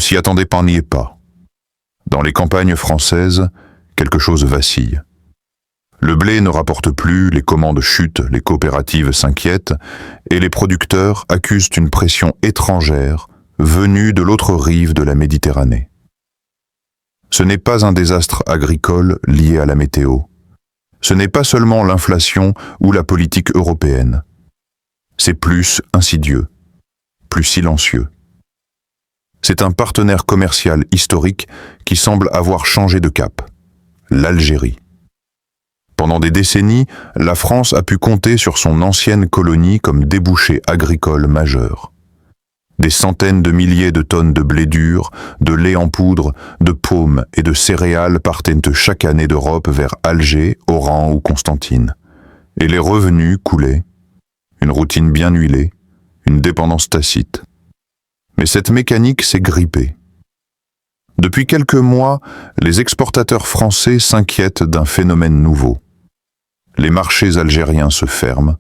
s'y attendait pas n'y est pas. Dans les campagnes françaises, quelque chose vacille. Le blé ne rapporte plus, les commandes chutent, les coopératives s'inquiètent, et les producteurs accusent une pression étrangère venue de l'autre rive de la Méditerranée. Ce n'est pas un désastre agricole lié à la météo. Ce n'est pas seulement l'inflation ou la politique européenne. C'est plus insidieux, plus silencieux. C'est un partenaire commercial historique qui semble avoir changé de cap, l'Algérie. Pendant des décennies, la France a pu compter sur son ancienne colonie comme débouché agricole majeur. Des centaines de milliers de tonnes de blé dur, de lait en poudre, de paumes et de céréales partaient chaque année d'Europe vers Alger, Oran ou Constantine. Et les revenus coulaient. Une routine bien huilée, une dépendance tacite. Mais cette mécanique s'est grippée. Depuis quelques mois, les exportateurs français s'inquiètent d'un phénomène nouveau. Les marchés algériens se ferment,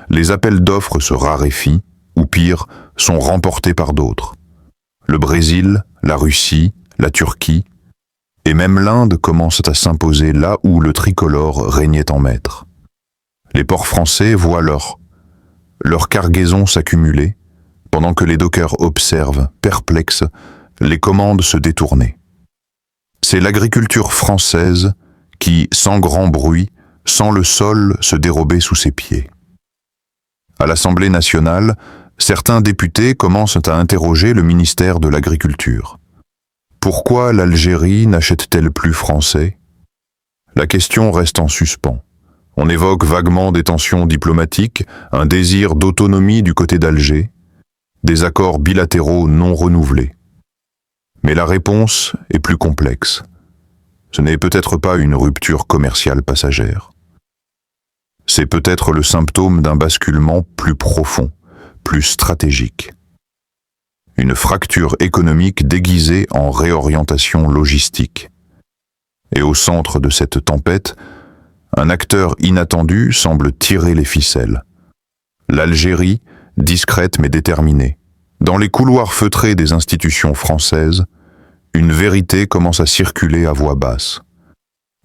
les appels d'offres se raréfient, ou pire, sont remportés par d'autres. Le Brésil, la Russie, la Turquie, et même l'Inde commencent à s'imposer là où le tricolore régnait en maître. Les ports français voient leur cargaison s'accumuler, pendant que les dockers observent, perplexes, les commandes se détourner. C'est l'agriculture française qui, sans grand bruit, sent le sol se dérober sous ses pieds. À l'Assemblée nationale, certains députés commencent à interroger le ministère de l'Agriculture. Pourquoi l'Algérie n'achète-t-elle plus français? La question reste en suspens. On évoque vaguement des tensions diplomatiques, un désir d'autonomie du côté d'Alger, des accords bilatéraux non renouvelés. Mais la réponse est plus complexe. Ce n'est peut-être pas une rupture commerciale passagère. C'est peut-être le symptôme d'un basculement plus profond, plus stratégique. Une fracture économique déguisée en réorientation logistique. Et au centre de cette tempête, un acteur inattendu semble tirer les ficelles. L'Algérie, discrète mais déterminée. Dans les couloirs feutrés des institutions françaises, une vérité commence à circuler à voix basse.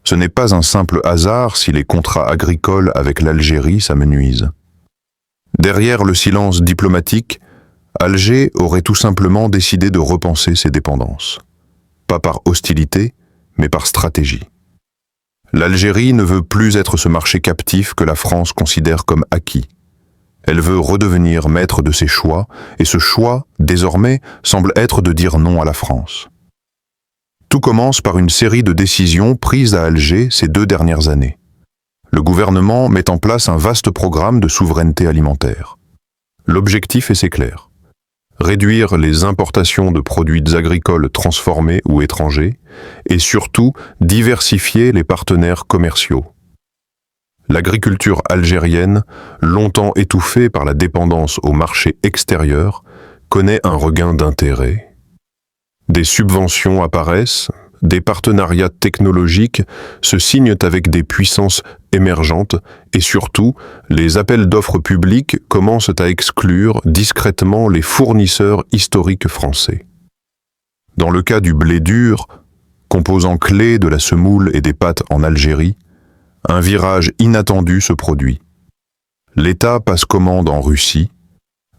Ce n'est pas un simple hasard si les contrats agricoles avec l'Algérie s'amenuisent. Derrière le silence diplomatique, Alger aurait tout simplement décidé de repenser ses dépendances. Pas par hostilité, mais par stratégie. L'Algérie ne veut plus être ce marché captif que la France considère comme acquis. Elle veut redevenir maître de ses choix, et ce choix, désormais, semble être de dire non à la France. Tout commence par une série de décisions prises à Alger ces 2 dernières années. Le gouvernement met en place un vaste programme de souveraineté alimentaire. L'objectif est clair. Réduire les importations de produits agricoles transformés ou étrangers, et surtout diversifier les partenaires commerciaux. L'agriculture algérienne, longtemps étouffée par la dépendance au marché extérieur, connaît un regain d'intérêt. Des subventions apparaissent, des partenariats technologiques se signent avec des puissances émergentes et surtout, les appels d'offres publics commencent à exclure discrètement les fournisseurs historiques français. Dans le cas du blé dur, composant clé de la semoule et des pâtes en Algérie, un virage inattendu se produit. L'État passe commande en Russie,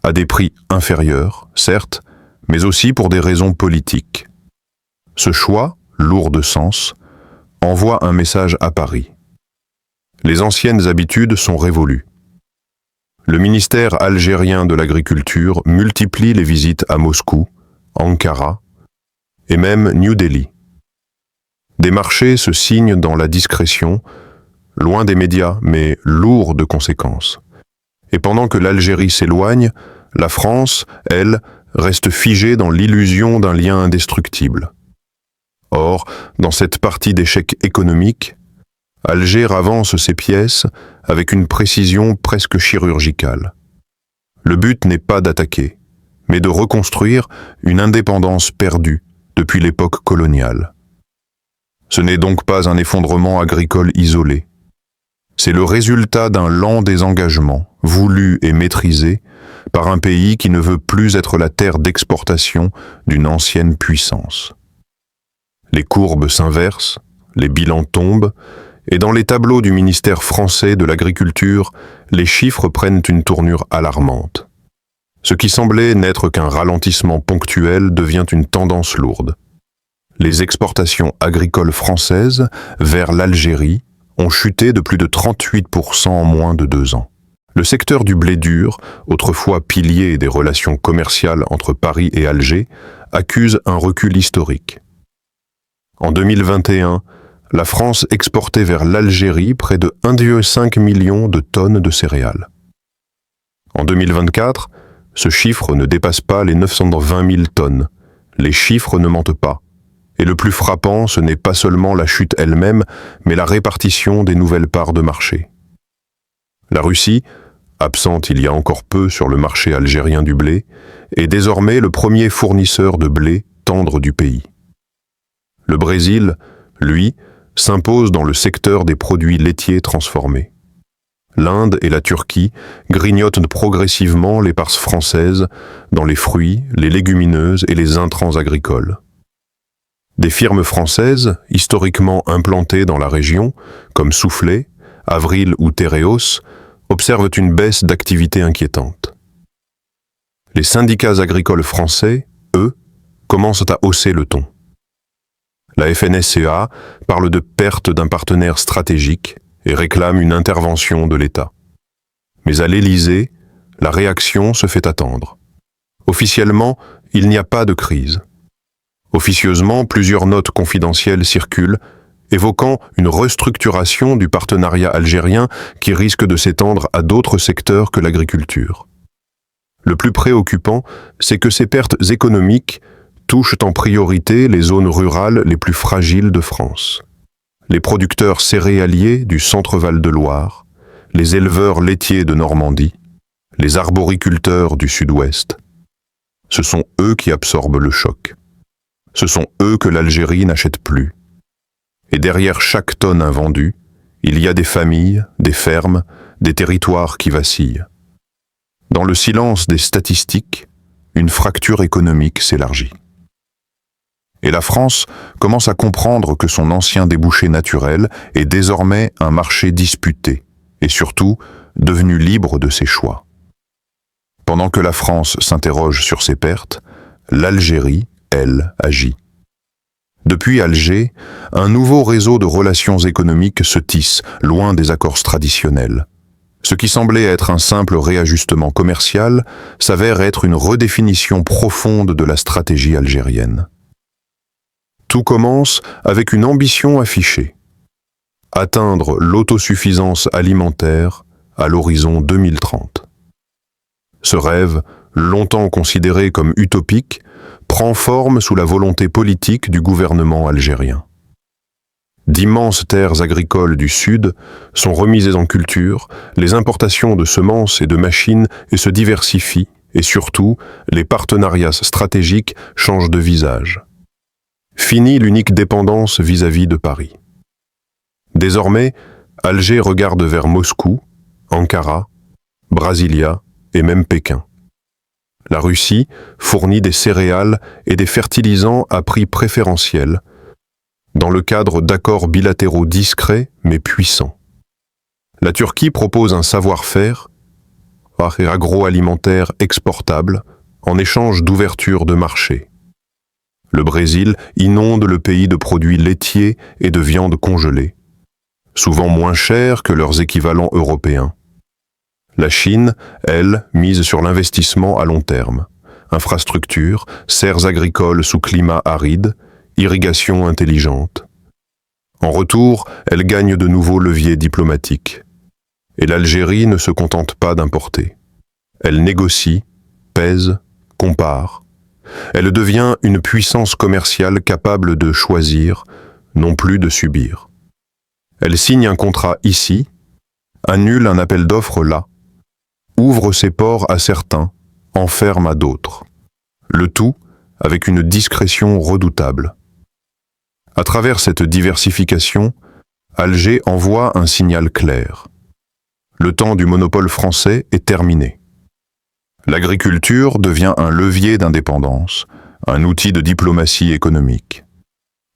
à des prix inférieurs, certes, mais aussi pour des raisons politiques. Ce choix, lourd de sens, envoie un message à Paris. Les anciennes habitudes sont révolues. Le ministère algérien de l'Agriculture multiplie les visites à Moscou, Ankara et même New Delhi. Des marchés se signent dans la discrétion, loin des médias, mais lourds de conséquences. Et pendant que l'Algérie s'éloigne, la France, elle, reste figée dans l'illusion d'un lien indestructible. Or, dans cette partie d'échec économique, Alger avance ses pièces avec une précision presque chirurgicale. Le but n'est pas d'attaquer, mais de reconstruire une indépendance perdue depuis l'époque coloniale. Ce n'est donc pas un effondrement agricole isolé. C'est le résultat d'un lent désengagement, voulu et maîtrisé, par un pays qui ne veut plus être la terre d'exportation d'une ancienne puissance. Les courbes s'inversent, les bilans tombent, et dans les tableaux du ministère français de l'Agriculture, les chiffres prennent une tournure alarmante. Ce qui semblait n'être qu'un ralentissement ponctuel devient une tendance lourde. Les exportations agricoles françaises vers l'Algérie ont chuté de plus de 38% en moins de 2 ans. Le secteur du blé dur, autrefois pilier des relations commerciales entre Paris et Alger, accuse un recul historique. En 2021, la France exportait vers l'Algérie près de 1,5 million de tonnes de céréales. En 2024, ce chiffre ne dépasse pas les 920 000 tonnes. Les chiffres ne mentent pas. Et le plus frappant, ce n'est pas seulement la chute elle-même, mais la répartition des nouvelles parts de marché. La Russie, absente il y a encore peu sur le marché algérien du blé, est désormais le premier fournisseur de blé tendre du pays. Le Brésil, lui, s'impose dans le secteur des produits laitiers transformés. L'Inde et la Turquie grignotent progressivement les parts françaises dans les fruits, les légumineuses et les intrants agricoles. Des firmes françaises, historiquement implantées dans la région, comme Soufflet, Avril ou Tereos, observent une baisse d'activité inquiétante. Les syndicats agricoles français, eux, commencent à hausser le ton. La FNSEA parle de perte d'un partenaire stratégique et réclame une intervention de l'État. Mais à l'Élysée, la réaction se fait attendre. Officiellement, il n'y a pas de crise. Officieusement, plusieurs notes confidentielles circulent, évoquant une restructuration du partenariat algérien qui risque de s'étendre à d'autres secteurs que l'agriculture. Le plus préoccupant, c'est que ces pertes économiques touchent en priorité les zones rurales les plus fragiles de France. Les producteurs céréaliers du Centre-Val de Loire, les éleveurs laitiers de Normandie, les arboriculteurs du Sud-Ouest. Ce sont eux qui absorbent le choc. Ce sont eux que l'Algérie n'achète plus. Et derrière chaque tonne invendue, il y a des familles, des fermes, des territoires qui vacillent. Dans le silence des statistiques, une fracture économique s'élargit. Et la France commence à comprendre que son ancien débouché naturel est désormais un marché disputé et surtout devenu libre de ses choix. Pendant que la France s'interroge sur ses pertes, l'Algérie, elle, agit. Depuis Alger, un nouveau réseau de relations économiques se tisse, loin des accords traditionnels. Ce qui semblait être un simple réajustement commercial s'avère être une redéfinition profonde de la stratégie algérienne. Tout commence avec une ambition affichée: atteindre l'autosuffisance alimentaire à l'horizon 2030. Ce rêve, longtemps considéré comme utopique, prend forme sous la volonté politique du gouvernement algérien. D'immenses terres agricoles du Sud sont remises en culture, les importations de semences et de machines se diversifient et surtout, les partenariats stratégiques changent de visage. Fini l'unique dépendance vis-à-vis de Paris. Désormais, Alger regarde vers Moscou, Ankara, Brasilia et même Pékin. La Russie fournit des céréales et des fertilisants à prix préférentiel, dans le cadre d'accords bilatéraux discrets mais puissants. La Turquie propose un savoir-faire agroalimentaire exportable en échange d'ouverture de marché. Le Brésil inonde le pays de produits laitiers et de viande congelée, souvent moins chers que leurs équivalents européens. La Chine, elle, mise sur l'investissement à long terme. Infrastructures, serres agricoles sous climat aride, irrigation intelligente. En retour, elle gagne de nouveaux leviers diplomatiques. Et l'Algérie ne se contente pas d'importer. Elle négocie, pèse, compare. Elle devient une puissance commerciale capable de choisir, non plus de subir. Elle signe un contrat ici, annule un appel d'offres là, ouvre ses ports à certains, en ferme à d'autres. Le tout avec une discrétion redoutable. À travers cette diversification, Alger envoie un signal clair. Le temps du monopole français est terminé. L'agriculture devient un levier d'indépendance, un outil de diplomatie économique.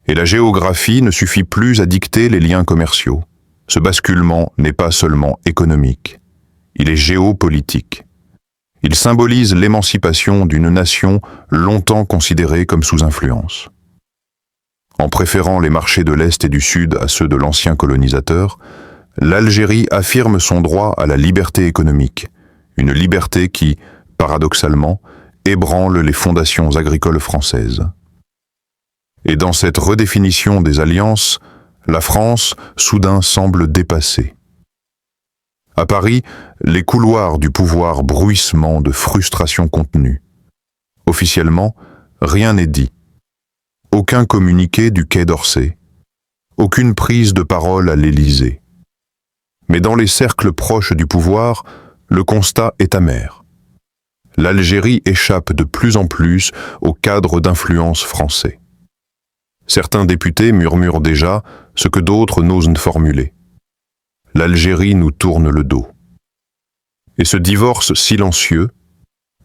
Et la géographie ne suffit plus à dicter les liens commerciaux. Ce basculement n'est pas seulement économique, il est géopolitique. Il symbolise l'émancipation d'une nation longtemps considérée comme sous influence. En préférant les marchés de l'Est et du Sud à ceux de l'ancien colonisateur, l'Algérie affirme son droit à la liberté économique, une liberté qui, paradoxalement, ébranle les fondations agricoles françaises. Et dans cette redéfinition des alliances, la France, soudain, semble dépassée. À Paris, les couloirs du pouvoir bruissement de frustration contenue. Officiellement, rien n'est dit. Aucun communiqué du Quai d'Orsay. Aucune prise de parole à l'Élysée. Mais dans les cercles proches du pouvoir, le constat est amer. L'Algérie échappe de plus en plus au cadre d'influence français. Certains députés murmurent déjà ce que d'autres n'osent formuler. L'Algérie nous tourne le dos. Et ce divorce silencieux,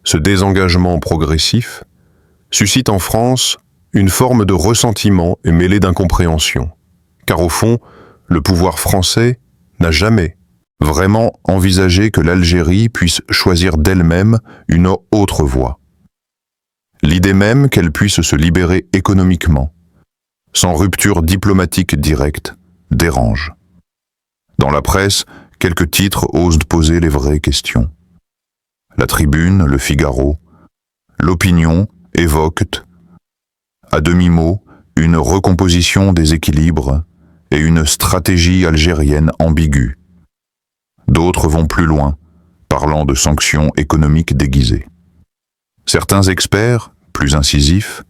ce désengagement progressif, suscite en France une forme de ressentiment et mêlée d'incompréhension. Car au fond, le pouvoir français n'a jamais vraiment envisagé que l'Algérie puisse choisir d'elle-même une autre voie. L'idée même qu'elle puisse se libérer économiquement, sans rupture diplomatique directe, dérange. Dans la presse, quelques titres osent poser les vraies questions. La Tribune, le Figaro, l'Opinion évoquent, à demi-mot, une recomposition des équilibres et une stratégie algérienne ambiguë. D'autres vont plus loin, parlant de sanctions économiques déguisées. Certains experts, plus incisifs,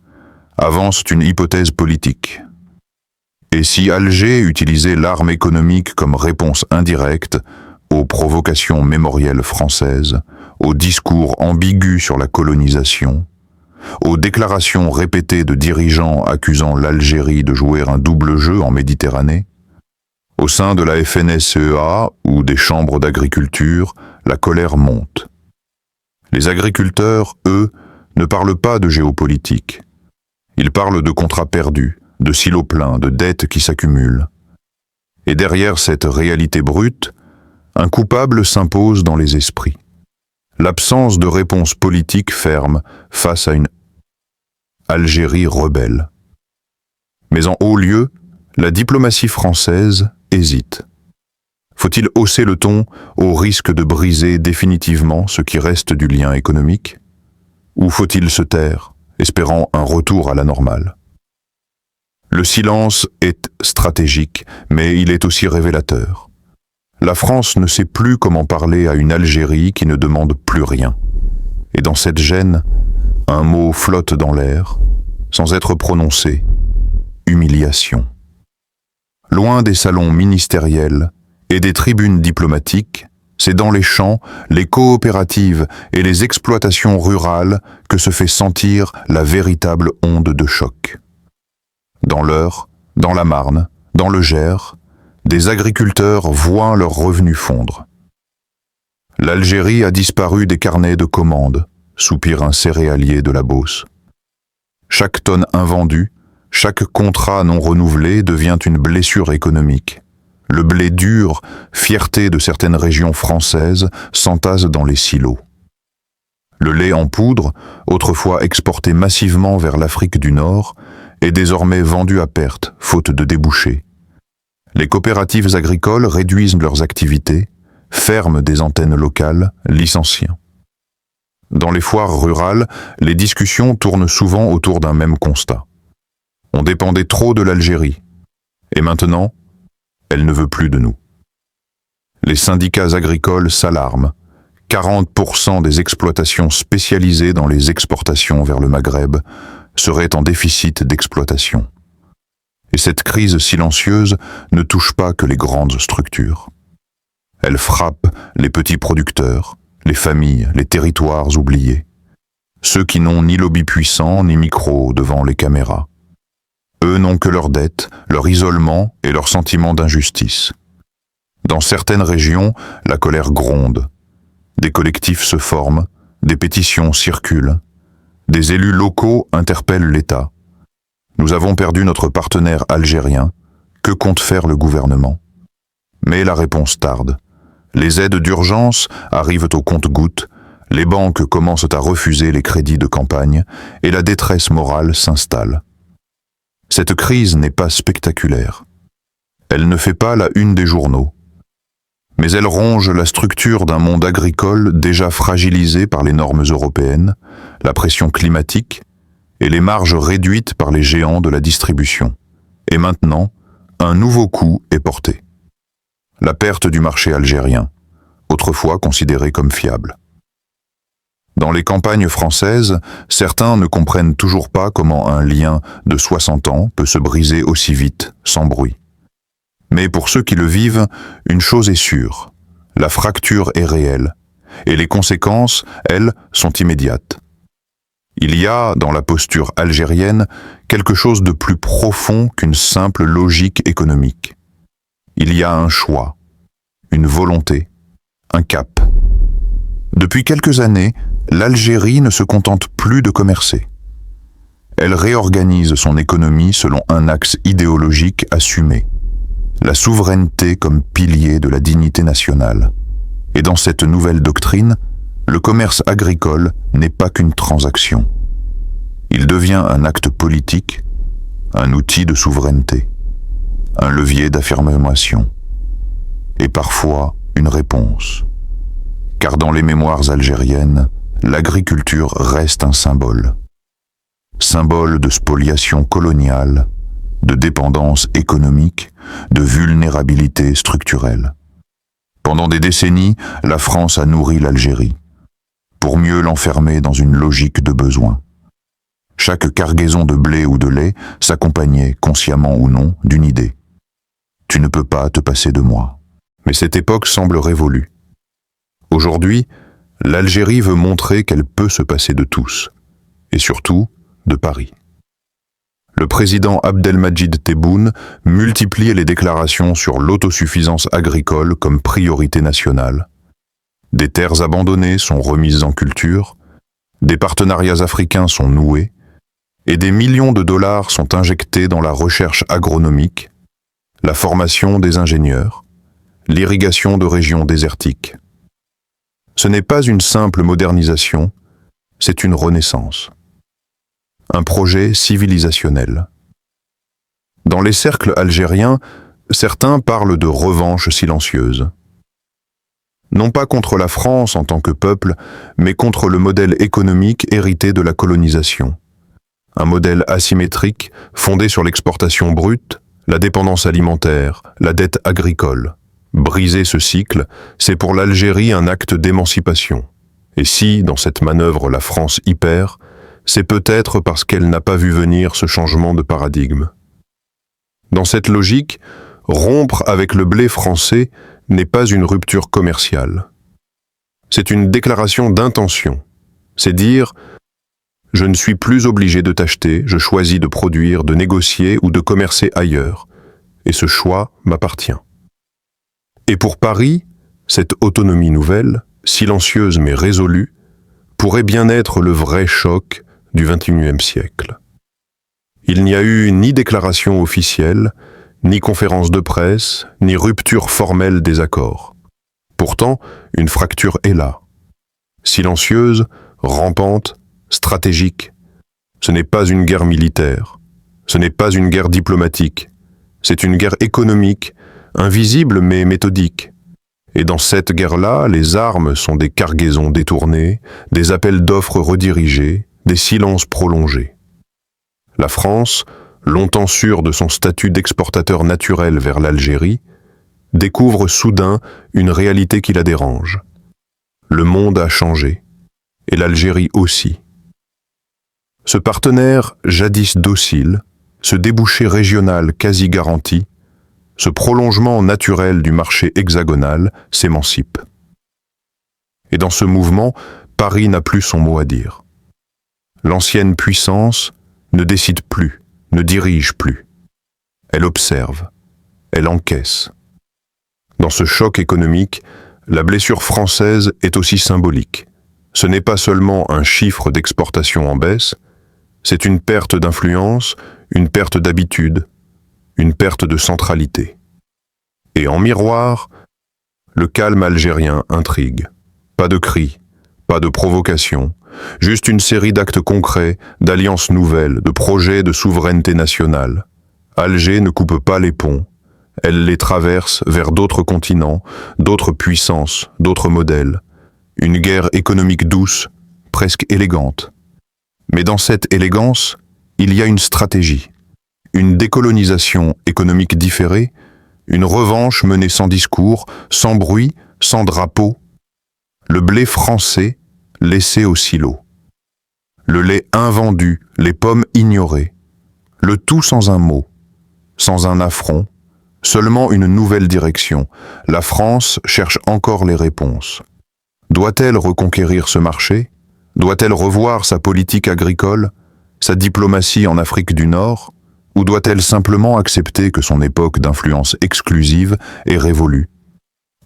avancent une hypothèse politique. Et si Alger utilisait l'arme économique comme réponse indirecte aux provocations mémorielles françaises, aux discours ambigus sur la colonisation, aux déclarations répétées de dirigeants accusant l'Algérie de jouer un double jeu en Méditerranée, au sein de la FNSEA ou des chambres d'agriculture, la colère monte. Les agriculteurs, eux, ne parlent pas de géopolitique. Ils parlent de contrats perdus, de silos pleins, de dettes qui s'accumulent. Et derrière cette réalité brute, un coupable s'impose dans les esprits. L'absence de réponse politique ferme face à une Algérie rebelle. Mais en haut lieu, la diplomatie française hésite. Faut-il hausser le ton au risque de briser définitivement ce qui reste du lien économique? Ou faut-il se taire, espérant un retour à la normale? Le silence est stratégique, mais il est aussi révélateur. La France ne sait plus comment parler à une Algérie qui ne demande plus rien. Et dans cette gêne, un mot flotte dans l'air, sans être prononcé: humiliation. Loin des salons ministériels et des tribunes diplomatiques, c'est dans les champs, les coopératives et les exploitations rurales que se fait sentir la véritable onde de choc. Dans l'Eure, dans la Marne, dans le Gers, des agriculteurs voient leurs revenus fondre. L'Algérie a disparu des carnets de commandes, soupire un céréalier de la Beauce. Chaque tonne invendue, chaque contrat non renouvelé devient une blessure économique. Le blé dur, fierté de certaines régions françaises, s'entasse dans les silos. Le lait en poudre, autrefois exporté massivement vers l'Afrique du Nord, est désormais vendu à perte, faute de débouchés. Les coopératives agricoles réduisent leurs activités, ferment des antennes locales, licencient. Dans les foires rurales, les discussions tournent souvent autour d'un même constat. On dépendait trop de l'Algérie, et maintenant, elle ne veut plus de nous. Les syndicats agricoles s'alarment. 40% des exploitations spécialisées dans les exportations vers le Maghreb seraient en déficit d'exploitation. Et cette crise silencieuse ne touche pas que les grandes structures. Elle frappe les petits producteurs, les familles, les territoires oubliés, ceux qui n'ont ni lobby puissant ni micro devant les caméras. Eux n'ont que leurs dettes, leur isolement et leur sentiment d'injustice. Dans certaines régions, la colère gronde. Des collectifs se forment, Des pétitions circulent. Des élus locaux interpellent l'État. Nous avons perdu notre partenaire algérien. Que compte faire le gouvernement? Mais la réponse tarde. Les aides d'urgence arrivent au compte-gouttes, les banques commencent à refuser les crédits de campagne et la détresse morale s'installe. Cette crise n'est pas spectaculaire. Elle ne fait pas la une des journaux. Mais elle ronge la structure d'un monde agricole déjà fragilisé par les normes européennes, la pression climatique et les marges réduites par les géants de la distribution. Et maintenant, un nouveau coup est porté. La perte du marché algérien, autrefois considéré comme fiable. Dans les campagnes françaises, certains ne comprennent toujours pas comment un lien de 60 ans peut se briser aussi vite, sans bruit. Mais pour ceux qui le vivent, une chose est sûre, la fracture est réelle, et les conséquences, elles, sont immédiates. Il y a, dans la posture algérienne, quelque chose de plus profond qu'une simple logique économique. Il y a un choix, une volonté, un cap. Depuis quelques années, l'Algérie ne se contente plus de commercer. Elle réorganise son économie selon un axe idéologique assumé, la souveraineté comme pilier de la dignité nationale. Et dans cette nouvelle doctrine, le commerce agricole n'est pas qu'une transaction. Il devient un acte politique, un outil de souveraineté, un levier d'affirmation, et parfois une réponse. Car dans les mémoires algériennes, l'agriculture reste un symbole. Symbole de spoliation coloniale, de dépendance économique, de vulnérabilité structurelle. Pendant des décennies, la France a nourri l'Algérie, pour mieux l'enfermer dans une logique de besoin. Chaque cargaison de blé ou de lait s'accompagnait, consciemment ou non, d'une idée. Tu ne peux pas te passer de moi. Mais cette époque semble révolue. Aujourd'hui, l'Algérie veut montrer qu'elle peut se passer de tous, et surtout de Paris. Le président Abdelmadjid Tebboune multiplie les déclarations sur l'autosuffisance agricole comme priorité nationale. Des terres abandonnées sont remises en culture, des partenariats africains sont noués, et des millions de dollars sont injectés dans la recherche agronomique, la formation des ingénieurs, l'irrigation de régions désertiques. Ce n'est pas une simple modernisation, c'est une renaissance. Un projet civilisationnel. Dans les cercles algériens, certains parlent de revanche silencieuse. Non pas contre la France en tant que peuple, mais contre le modèle économique hérité de la colonisation. Un modèle asymétrique, fondé sur l'exportation brute, la dépendance alimentaire, la dette agricole. Briser ce cycle, c'est pour l'Algérie un acte d'émancipation. Et si, dans cette manœuvre, la France y perd, c'est peut-être parce qu'elle n'a pas vu venir ce changement de paradigme. Dans cette logique, rompre avec le blé français n'est pas une rupture commerciale. C'est une déclaration d'intention. C'est dire « Je ne suis plus obligé de t'acheter, je choisis de produire, de négocier ou de commercer ailleurs, et ce choix m'appartient. » Et pour Paris, cette autonomie nouvelle, silencieuse mais résolue, pourrait bien être le vrai choc du XXIe siècle. Il n'y a eu ni déclaration officielle, ni conférence de presse, ni rupture formelle des accords. Pourtant, une fracture est là. Silencieuse, rampante, stratégique. Ce n'est pas une guerre militaire, ce n'est pas une guerre diplomatique, c'est une guerre économique, invisible mais méthodique. Et dans cette guerre-là, les armes sont des cargaisons détournées, des appels d'offres redirigés, des silences prolongés. La France, longtemps sûre de son statut d'exportateur naturel vers l'Algérie, découvre soudain une réalité qui la dérange. Le monde a changé, et l'Algérie aussi. Ce partenaire, jadis docile, ce débouché régional quasi garanti, ce prolongement naturel du marché hexagonal s'émancipe. Et dans ce mouvement, Paris n'a plus son mot à dire. L'ancienne puissance ne décide plus, ne dirige plus. Elle observe, elle encaisse. Dans ce choc économique, la blessure française est aussi symbolique. ce n'est pas seulement un chiffre d'exportation en baisse, c'est une perte d'influence, une perte d'habitude, une perte de centralité. Et en miroir, le calme algérien intrigue. Pas de cris, pas de provocation, juste une série d'actes concrets, d'alliances nouvelles, de projets de souveraineté nationale. Alger ne coupe pas les ponts, elle les traverse vers d'autres continents, d'autres puissances, d'autres modèles. Une guerre économique douce, presque élégante. Mais dans cette élégance, il y a une stratégie, une décolonisation économique différée, une revanche menée sans discours, sans bruit, sans drapeau. Le blé français laissé au silo. Le lait invendu, les pommes ignorées. Le tout sans un mot, sans un affront, seulement une nouvelle direction. La France cherche encore les réponses. Doit-elle reconquérir ce marché? Doit-elle revoir sa politique agricole, sa diplomatie en Afrique du Nord? Ou doit-elle simplement accepter que son époque d'influence exclusive est révolue?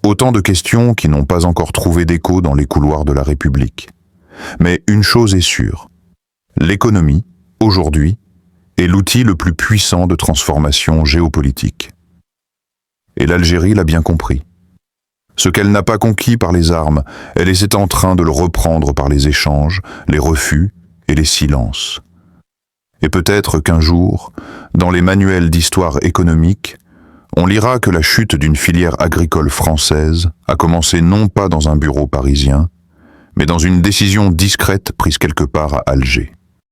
Autant de questions qui n'ont pas encore trouvé d'écho dans les couloirs de la République. Mais une chose est sûre, l'économie, aujourd'hui, est l'outil le plus puissant de transformation géopolitique. Et l'Algérie l'a bien compris. Ce qu'elle n'a pas conquis par les armes, elle essaie en train de le reprendre par les échanges, les refus et les silences. Et peut-être qu'un jour, dans les manuels d'histoire économique, on lira que la chute d'une filière agricole française a commencé non pas dans un bureau parisien, mais dans une décision discrète prise quelque part à Alger.